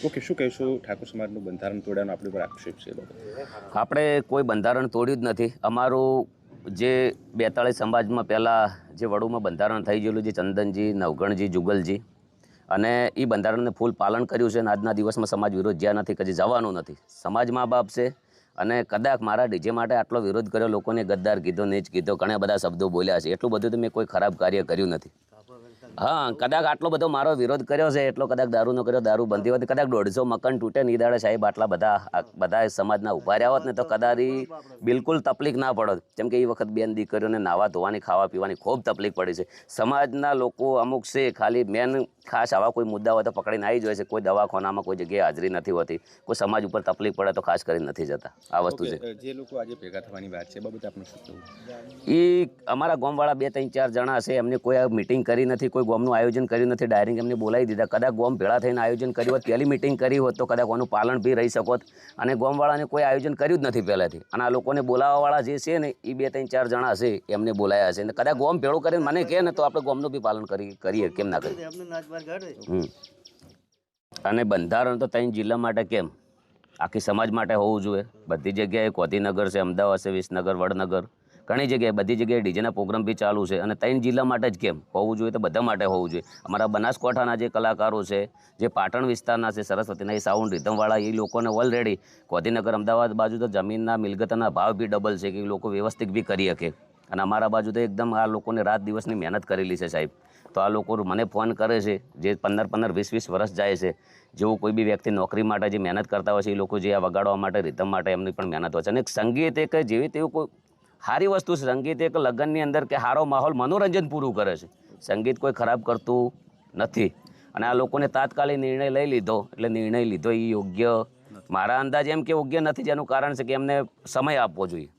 Okay, શું કહીશું ઠાકોર સમાજનું બંધારણ તોડ્યાનો આપણી પર આક્ષેપ છે? આપણે કોઈ બંધારણ તોડ્યું જ નથી. અમારું જે 42 સમાજમાં પહેલાં જે વડુમાં બંધારણ થઈ ગયેલું છે, ચંદનજી, નવગણજી, જુગલજી, અને એ બંધારણને ફૂલ પાલન કર્યું છે. અને આજના દિવસમાં સમાજ વિરોધ જ્યાં નથી, કદી જવાનું નથી. સમાજ મા બાપ છે. અને કદાચ મારા ડીજે માટે આટલો વિરોધ કર્યો, લોકોને ગદ્દાર કીધો, નીચ કીધો, ઘણા બધા શબ્દો બોલ્યા છે. એટલું બધું તો મેં કોઈ ખરાબ કાર્ય કર્યું નથી. હા, કદાચ આટલો બધો મારો વિરોધ કર્યો છે એટલો કદાચ દારૂનો કર્યો, દારૂ બંધી હોત, કદાચ 150 મકાન તૂટે ને ઈ દાડે સાહેબ આટલા બધા સમાજના ઉભા રહ્યા હોત ને તો કદાચ બિલકુલ તકલીફ ના પડત. જેમ કે એ વખત બેન દીકરીઓને નાવા ધોવાની, ખાવા પીવાની ખૂબ તકલીફ પડી છે. સમાજના લોકો અમુક છે, ખાલી મેન ખાસ આવા કોઈ મુદ્દા હોય તો પકડીને આવી જાય છે. કોઈ દવાખાનામાં કોઈ જગ્યાએ હાજરી નથી હોતી, કોઈ સમાજ ઉપર તકલીફ પડે તો ખાસ કરીને નથી જતા. આ વસ્તુ છે. જે લોકો આજે ભેગા થવાની વાત છે, બાબતે આપનું શું કહેવું? એ અમારા ગામવાળા 2, 3, 4 જણા છે, એમને કોઈ મિટિંગ કરી નથી, કોઈ ગામનું આયોજન કર્યું નથી, ડાયરેક્ટ એમને બોલાવી દીધા. કદાચ ગામ ભેળા થઈને આયોજન કર્યું હોત, પહેલી મિટિંગ કરી હોત તો કદાચ આનું પાલન બી રહી શકત. અને ગામવાળાને કોઈ આયોજન કર્યું જ નથી પહેલાંથી. અને આ લોકોને બોલાવવાવાળા જે છે ને એ 2, 3, 4 જણા છે, એમને બોલાયા છે. અને કદાચ ગામ ભેળું કરીને મને કહે ને તો આપણે ગામનું બી પાલન કરીએ, કેમ ના કરીએ. અને બંધારણ તો 3 જિલ્લા માટે કેમ, આખી સમાજ માટે હોવું જોઈએ. બધી જગ્યાએ ગાંધીનગર છે, અમદાવાદ છે, વિસનગર, વડનગર, ઘણી જગ્યાએ, બધી જગ્યાએ ડીજેના પ્રોગ્રામ બી ચાલુ છે. અને 3 જિલ્લા માટે જ કેમ હોવું જોઈએ? તો બધા માટે હોવું જોઈએ. અમારા બનાસકાંઠાના જે કલાકારો છે, જે પાટણ વિસ્તારના છે, સરસ્વતીના એ સાઉન્ડ રિધમવાળા, એ લોકોને ઓલરેડી ગાંધીનગર, અમદાવાદ બાજુ તો જમીનના મિલકતના ભાવ બી ડબલ છે કે એ લોકો વ્યવસ્થિત બી કરી શકે. અને અમારા બાજુ તો એકદમ આ લોકોને રાત દિવસની મહેનત કરેલી છે સાહેબ. તો આ લોકો મને ફોન કરે છે, જે 15-15, 20-20 વર્ષ જાય છે. જેવું કોઈ બી વ્યક્તિ નોકરી માટે જે મહેનત કરતા હોય છે, એ લોકો જે આ વગાડવા માટે, રિધમ માટે, એમની પણ મહેનત હોય છે. અને સંગીત એક જેવી તેવું કોઈ સારી વસ્તુ છે. સંગીત એક લગ્નની અંદર કે સારો માહોલ, મનોરંજન પૂરું કરે છે. સંગીત કોઈ ખરાબ કરતું નથી. અને આ લોકોને તાત્કાલિક નિર્ણય લઈ લીધો, એટલે નિર્ણય લીધો એ યોગ્ય, મારા અંદાજે એમ કે યોગ્ય નથી. જેનું કારણ છે કે એમને સમય આપવો જોઈએ.